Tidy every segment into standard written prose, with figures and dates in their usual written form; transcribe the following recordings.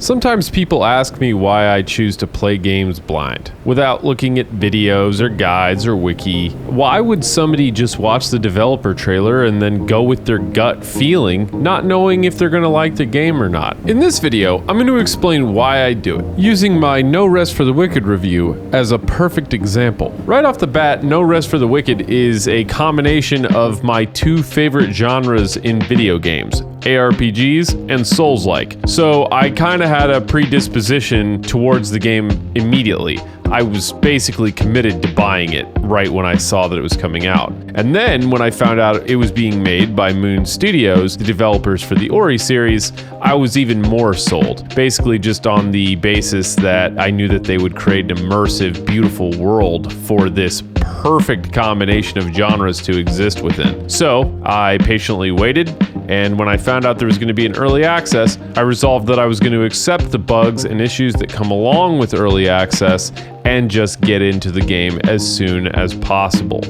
Sometimes people ask me why I choose to play games blind, without looking at videos or guides or wiki. Why would somebody just watch the developer trailer and then go with their gut feeling, not knowing if they're gonna like the game or not? In this video, I'm going to explain why I do it, using my No Rest for the Wicked review as a perfect example. Right off the bat, No Rest for the Wicked is a combination of my two favorite genres in video games, ARPGs and Soulslike. So I kind of had a predisposition towards the game immediately. I was basically committed to buying it right when I saw that it was coming out. And then when I found out it was being made by Moon Studios, the developers for the Ori series, I was even more sold. Basically just on the basis that I knew that they would create an immersive, beautiful world for this perfect combination of genres to exist within. So I patiently waited, and when I found out there was going to be an early access, I resolved that I was going to accept the bugs and issues that come along with early access and just get into the game as soon as possible.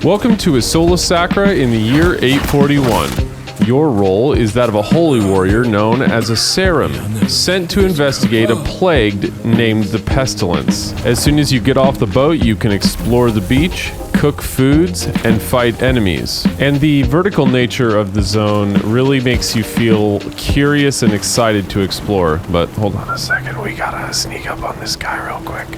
Welcome to Isola, Sacra in the year 841. Your role is that of a holy warrior known as a serum, sent to investigate a plague named the Pestilence. As soon as you get off the boat, you can explore the beach, cook foods, and fight enemies. And the vertical nature of the zone really makes you feel curious and excited to explore. But hold on a second, we gotta sneak up on this guy real quick.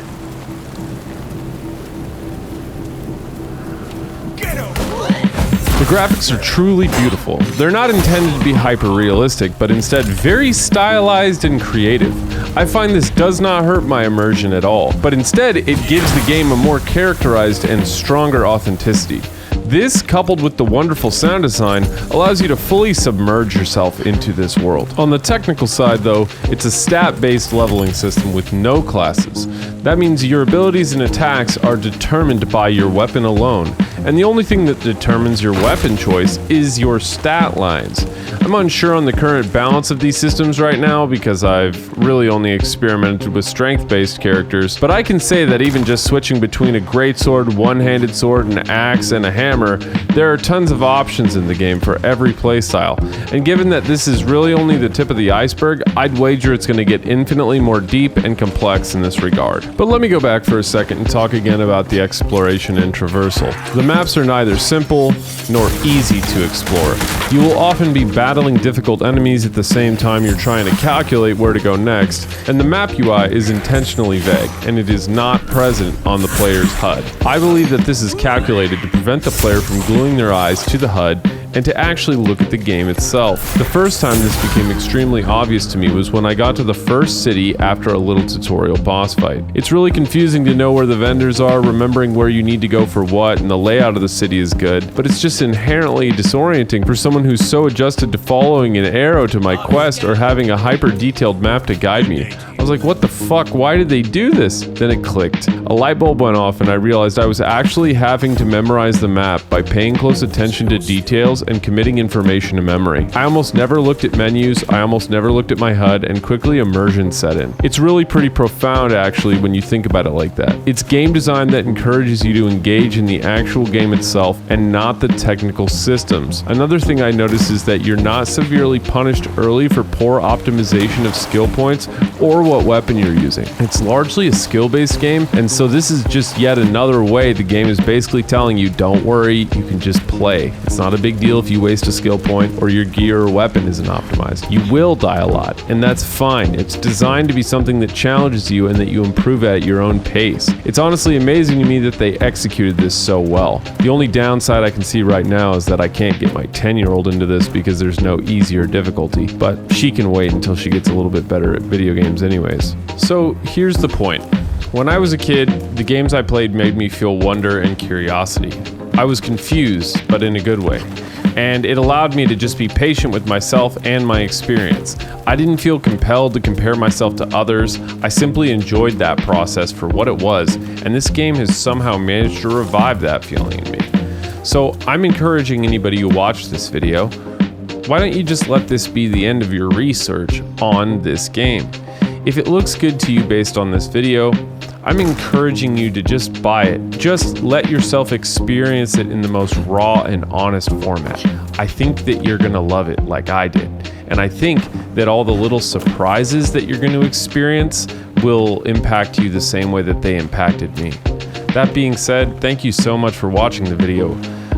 The graphics are truly beautiful. They're not intended to be hyper-realistic, but instead very stylized and creative. I find this does not hurt my immersion at all, but instead it gives the game a more characterized and stronger authenticity. This, coupled with the wonderful sound design, allows you to fully submerge yourself into this world. On the technical side though, it's a stat-based leveling system with no classes. That means your abilities and attacks are determined by your weapon alone, and the only thing that determines your weapon choice is your stat lines. I'm unsure on the current balance of these systems right now because I've really only experimented with strength-based characters, but I can say that even just switching between a greatsword, one-handed sword, an axe, and a hammer, there are tons of options in the game for every playstyle. And given that this is really only the tip of the iceberg, I'd wager it's going to get infinitely more deep and complex in this regard. But let me go back for a second and talk again about the exploration and traversal. The maps are neither simple nor easy to explore. You will often be battling difficult enemies at the same time you're trying to calculate where to go next, and the map UI is intentionally vague, and it is not present on the player's HUD. I believe that this is calculated to prevent the player from gluing their eyes to the HUD and to actually look at the game itself. The first time this became extremely obvious to me was when I got to the first city after a little tutorial boss fight. It's really confusing to know where the vendors are, remembering where you need to go for what, and the layout of the city is good, but it's just inherently disorienting for someone who's so adjusted to following an arrow to my quest or having a hyper-detailed map to guide me. I was like, what the fuck, why did they do this? Then it clicked. A light bulb went off and I realized I was actually having to memorize the map by paying close attention to details and committing information to memory. I almost never looked at menus, I almost never looked at my HUD, and quickly immersion set in. It's really pretty profound actually when you think about it like that. It's game design that encourages you to engage in the actual game itself and not the technical systems. Another thing I noticed is that you're not severely punished early for poor optimization of skill points or what weapon you're using. It's largely a skill-based game, and so this is just yet another way the game is basically telling you, don't worry, you can just play. It's not a big deal if you waste a skill point or your gear or weapon isn't optimized. You will die a lot, and that's fine. It's designed to be something that challenges you and that you improve at your own pace. It's honestly amazing to me that they executed this so well. The only downside I can see right now is that I can't get my 10-year-old into this because there's no easier difficulty, but she can wait until she gets a little bit better at video games anyways. So here's the point. When I was a kid, the games I played made me feel wonder and curiosity. I was confused, but in a good way. And it allowed me to just be patient with myself and my experience. I didn't feel compelled to compare myself to others. I simply enjoyed that process for what it was, and this game has somehow managed to revive that feeling in me. So I'm encouraging anybody who watched this video, why don't you just let this be the end of your research on this game? If it looks good to you based on this video, I'm encouraging you to just buy it. Just let yourself experience it in the most raw and honest format. I think that you're gonna love it like I did. And I think that all the little surprises that you're gonna experience will impact you the same way that they impacted me. That being said, thank you so much for watching the video.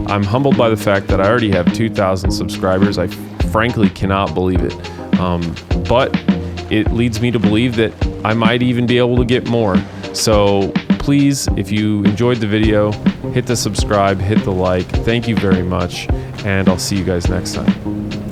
I'm humbled by the fact that I already have 2,000 subscribers. I frankly cannot believe it. But it leads me to believe that I might even be able to get more. So please, if you enjoyed the video, hit the subscribe, hit the like. Thank you very much, and I'll see you guys next time.